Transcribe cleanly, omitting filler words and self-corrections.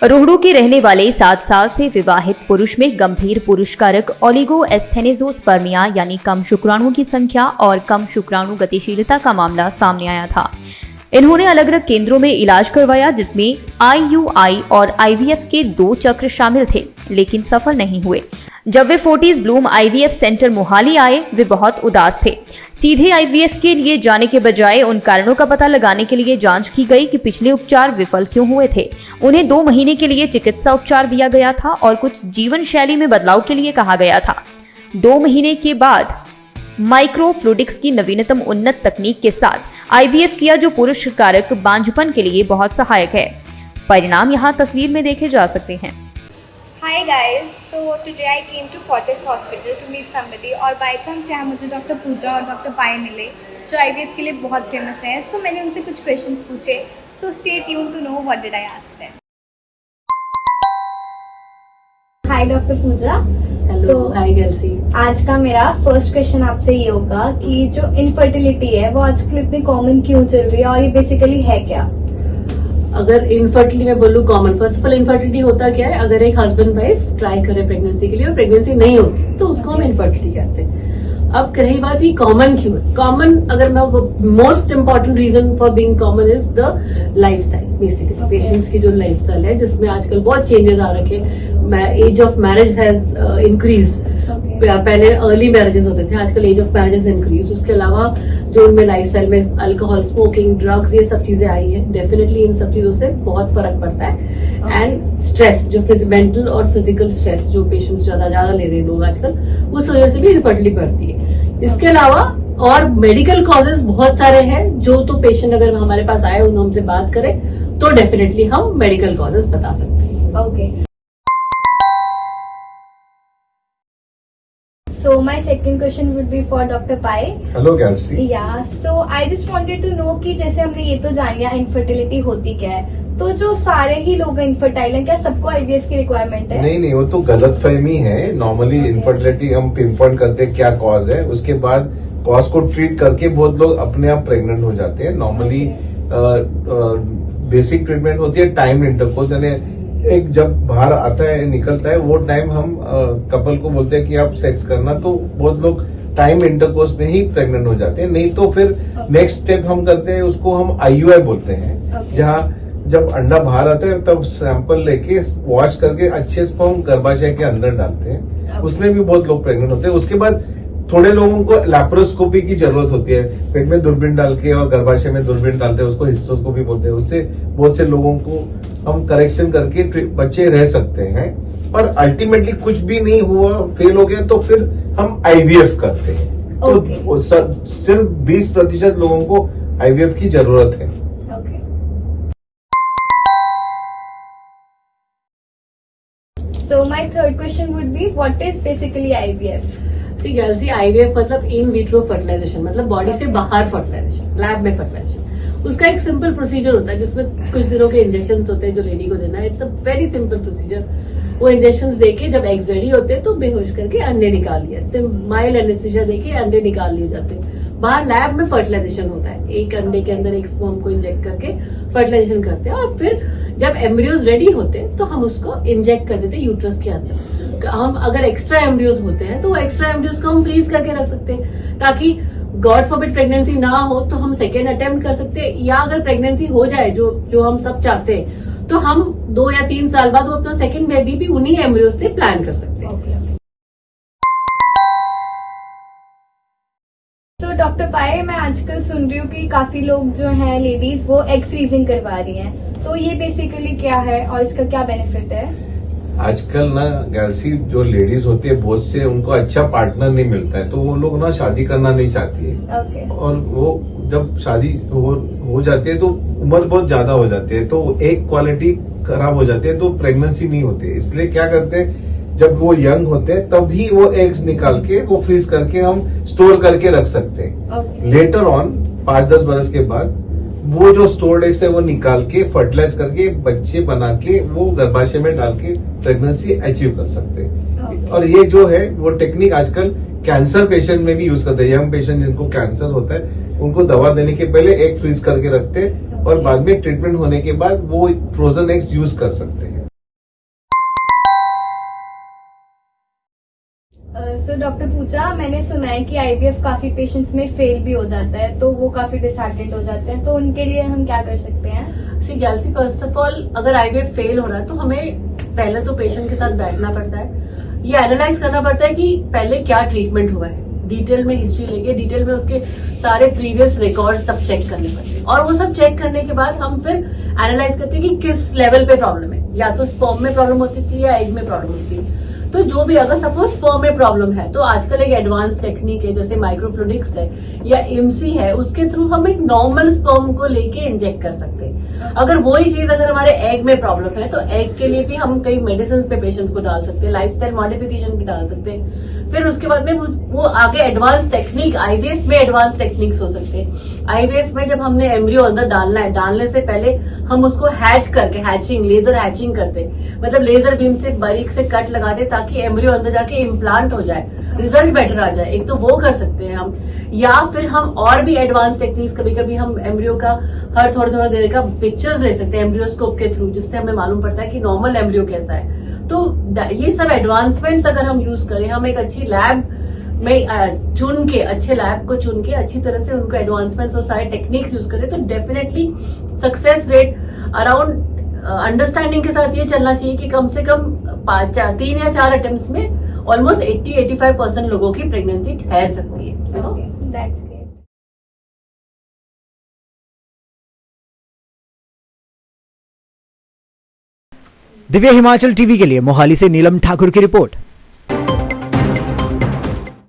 रोहड़ू के रहने वाले 7 साल से विवाहित पुरुष में गंभीर पुरुषकारक ओलिगोएस्थेनेजोस्पर्मिया यानी कम शुक्राणुओं की संख्या और कम शुक्राणु गतिशीलता का मामला सामने आया था। इन्होंने अलग अलग केंद्रों में इलाज करवाया जिसमें IUI और IVF के 2 चक्र शामिल थे, लेकिन सफल नहीं हुए। जब वे Fortis Bloom IVF centre Mohali आए, वे बहुत उदास थे। सीधे IVF के लिए जाने के बजाय उन कारणों का पता लगाने के लिए जांच की गई कि पिछले उपचार विफल क्यों हुए थे। उन्हें 2 महीने के लिए चिकित्सा उपचार दिया गया था और कुछ जीवन शैली में बदलाव के लिए कहा गया था। 2 महीने के बाद माइक्रोफ्लूडिक्स की नवीनतम उन्नत तकनीक के साथ IVF किया, जो पुरुष कारक बांझपन के लिए बहुत सहायक है। परिणाम यहाँ तस्वीर में देखे जा सकते हैं। Hi guys, so today I came to Fortis Hospital to meet somebody और बाय चांस यहाँ मुझे डॉक्टर पूजा और डॉक्टर पाए मिले जो IVF के लिए बहुत फेमस है। सो मैंने उनसे कुछ क्वेश्चंस पूछे। So stay tuned to know what did I ask them. Hi doctor Pooja. Hello, hi girlsy. आज का मेरा फर्स्ट क्वेश्चन आपसे ये होगा कि जो इनफर्टिलिटी है वो आजकल इतनी कॉमन क्यों चल रही है और ये बेसिकली है क्या? अगर इनफर्टिलिटी में बोलूँ common, first of all infertility होता क्या है? अगर एक हस्बैंड वाइफ ट्राई करे प्रेगनेंसी के लिए और प्रेगनेंसी नहीं होती तो उसको हम इनफर्टिलिटी कहते हैं। अब रही बात ये कॉमन क्यों है? कॉमन अगर मैं most important reason for being common is the lifestyle. Basically patients की जो लाइफस्टाइल है जिसमें आजकल बहुत चेंजेस आ रखे। Age of marriage has increased. पहले अर्ली मैरिजेस होते थे, आजकल एज ऑफ मैरिजेस इंक्रीज। उसके अलावा जो उनमें लाइफस्टाइल में अल्कोहल, स्मोकिंग, ड्रग्स, ये सब चीजें आई है। डेफिनेटली इन सब चीजों से बहुत फर्क पड़ता है। एंड स्ट्रेस, जो मेंटल और फिजिकल स्ट्रेस जो पेशेंट्स ज्यादा ले रहे हैं लोग आजकल, उस वजह से भी इनफर्टिलिटी बढ़ती है। इसके अलावा और मेडिकल कॉजेज बहुत सारे हैं जो तो पेशेंट अगर हमारे पास आए उन हमसे बात करें तो डेफिनेटली हम मेडिकल कॉजेज बता सकते हैं। Okay. So my second question would be for Dr. Pai. Hello, Galsi. Yeah. So I just wanted to know कि जैसे हमने ये तो जान लिया इनफर्टिलिटी होती क्या है, तो जो सारे ही लोग इनफर्टाइल हैं, क्या सबको IVF की रिक्वायरमेंट है? नहीं, वो तो गलतफहमी है। नॉर्मली इनफर्टिलिटी हम पिन पॉइंट करते हैं क्या कॉज है, उसके बाद कॉज को ट्रीट करके बहुत लोग अपने आप प्रेग्नेंट हो जाते हैं। नॉर्मली बेसिक ट्रीटमेंट होती है टाइम इंटरकोर्स, यानी एक जब बाहर आता है निकलता है वो टाइम हम कपल को बोलते हैं कि आप सेक्स करना, तो बहुत लोग टाइम इंटरकोर्स में ही प्रेग्नेंट हो जाते हैं। नहीं तो फिर नेक्स्ट स्टेप हम करते हैं, उसको हम IUI बोलते हैं। जहाँ जब अंडा बाहर आता है तब सैंपल लेके वॉश करके अच्छे से हम गर्भाशय के अंदर डालते हैं। उसमें भी बहुत लोग प्रेग्नेंट होते हैं। उसके बाद थोड़े लोगों को लैप्रोस्कोपी की जरूरत होती है, पेट में दूरबीन डाल के और गर्भाशय में दूरबीन डालते हैं, उसको हिस्टोस्कोपी बोलते हैं। उससे बहुत से लोगों को हम करेक्शन करके बच्चे रह सकते हैं। और अल्टीमेटली कुछ भी नहीं हुआ, फेल हो गया, तो फिर हम IVF करते हैं। तो सिर्फ 20% लोगों को IVF की जरूरत है। So my third question would be what is basically IVF? गर्ल्सी, IVF मतलब इन विट्रो फर्टिलाइजेशन, मतलब बॉडी से बाहर फर्टिलाइजेशन, लैब में फर्टिलाइजेशन। उसका एक सिंपल प्रोसीजर होता है जिसमें कुछ दिनों के इंजेक्शन होते हैं जो लेडी को देना है। It's a very simple procedure. वो इंजेक्शन देके जब एग्स रेडी होते हैं तो बेहोश करके अंडे निकाल लिया, माइल्ड एनेस्थीसिया देके अंडे निकाल लिए जाते हैं। बाहर लैब में फर्टिलाइजेशन होता है, एक अंडे के अंदर एक स्पर्म को इंजेक्ट करके फर्टिलाइजेशन करते हैं। और फिर जब एम्ब्रियोज रेडी होते हैं तो हम उसको इंजेक्ट कर देते हैं यूट्रस के अंदर। हम अगर एक्स्ट्रा एम्ब्रियोज होते हैं तो वो एक्स्ट्रा एम्ब्रियोज को हम फ्रीज करके रख सकते हैं ताकि गॉड फॉरबिड प्रेगनेंसी ना हो तो हम सेकेंड अटेम्प्ट कर सकते हैं। या अगर प्रेगनेंसी हो जाए जो हम सब चाहते हैं तो हम 2 या 3 साल बाद वो अपना सेकेंड बेबी भी उन्हीं एम्ब्रियोज से प्लान कर सकते हैं। तो डॉक्टर पाए, मैं आजकल सुन रही हूँ कि काफी लोग जो हैं लेडीज वो एग फ्रीजिंग करवा रही हैं, तो ये बेसिकली क्या है और इसका क्या बेनिफिट है? आजकल ना गैल्सी जो लेडीज होती है बहुत से उनको अच्छा पार्टनर नहीं मिलता है, तो वो लोग ना शादी करना नहीं चाहती है। और वो जब शादी हो जाती है तो उम्र बहुत ज्यादा हो जाती है, तो एक क्वालिटी खराब हो जाती है, तो प्रेगनेंसी नहीं होती है। इसलिए क्या करते हैं, जब वो यंग होते हैं तभी वो एग्स निकाल के वो फ्रीज करके हम स्टोर करके रख सकते हैं। लेटर ऑन 5-10 बरस के बाद वो जो स्टोर्ड एग्स है वो निकाल के फर्टिलाइज करके बच्चे बना के वो गर्भाशय में डाल के प्रेगनेंसी अचीव कर सकते हैं। और ये जो है वो टेक्निक आजकल कैंसर पेशेंट में भी यूज करते हैं। यंग पेशेंट जिनको कैंसर होता है उनको दवा देने के पहले एग फ्रीज करके रखते हैं और बाद में ट्रीटमेंट होने के बाद वो फ्रोजन एग्स यूज कर सकते हैं। सो डॉक्टर पूजा, मैंने सुना है कि आईवीएफ काफी पेशेंट्स में फेल भी हो जाता है, तो वो काफी डिसहार्टेंड हो जाते हैं, तो उनके लिए हम क्या कर सकते हैं? सी गैल्सी, फर्स्ट ऑफ ऑल अगर आईवीएफ फेल हो रहा है तो हमें पहले तो पेशेंट के साथ बैठना पड़ता है, ये एनालाइज करना पड़ता है कि पहले क्या ट्रीटमेंट हुआ है, डिटेल में हिस्ट्री लेके डिटेल में उसके सारे प्रीवियस रिकॉर्ड सब चेक करने पड़ते हैं, और वो सब चेक करने के बाद हम फिर एनालाइज करते हैं कि किस लेवल पे प्रॉब्लम है, या तो स्पर्म में प्रॉब्लम हो सकती है या एग में प्रॉब्लम होती है। तो जो भी, अगर सपोज स्पर्म में प्रॉब्लम है तो आजकल एक एडवांस टेक्निक है जैसे माइक्रोफ्लूडिक्स है या एमसी है, उसके थ्रू हम एक नॉर्मल स्पर्म को लेके इंजेक्ट कर सकते हैं। अगर वही चीज अगर हमारे एग में प्रॉब्लम है तो एग के लिए भी हम कई मेडिसिन पे पेशेंट्स को डाल सकते हैं, लाइफस्टाइल मॉडिफिकेशन भी डाल सकते हैं। फिर उसके बाद में वो आगे एडवांस टेक्निक, आईवीएफ में एडवांस टेक्निक्स हो सकते हैं। आईवीएफ में जब हमने एम्ब्रियो अंदर डालना है, डालने से पहले हम उसको हैच करके, हैचिंग, लेजर हैचिंग करते, मतलब लेजर बीम से बारीक से कट लगाते ताकि एम्ब्रियो अंदर जाके इम्प्लांट हो जाए, रिजल्ट बेटर आ जाए। एक तो वो कर सकते हैं हम, या फिर हम और भी एडवांस टेक्निक्स, कभी कभी हम एम्ब्रियो का हर थोड़ी देर का पिक्चर्स ले सकते हैं एम्ब्रियोस्कोप के थ्रू, जिससे हमें मालूम पड़ता है कि नॉर्मल एम्ब्रियो कैसा है। तो ये सब एडवांसमेंट्स अगर हम यूज करें, हम एक अच्छी लैब में चुन के, अच्छे लैब को चुन के अच्छी तरह से उनको एडवांसमेंट्स और सारे टेक्निक्स यूज करें तो definitely success rate around, understanding के साथ ये चलना चाहिए कि कम से कम 3 या 4 अटेम्प्ट्स में ऑलमोस्ट 80-85% लोगों की प्रेगनेंसी ठहर सकती है। That's great. Divya Himachal TV के लिए मोहाली से नीलम ठाकुर की रिपोर्ट।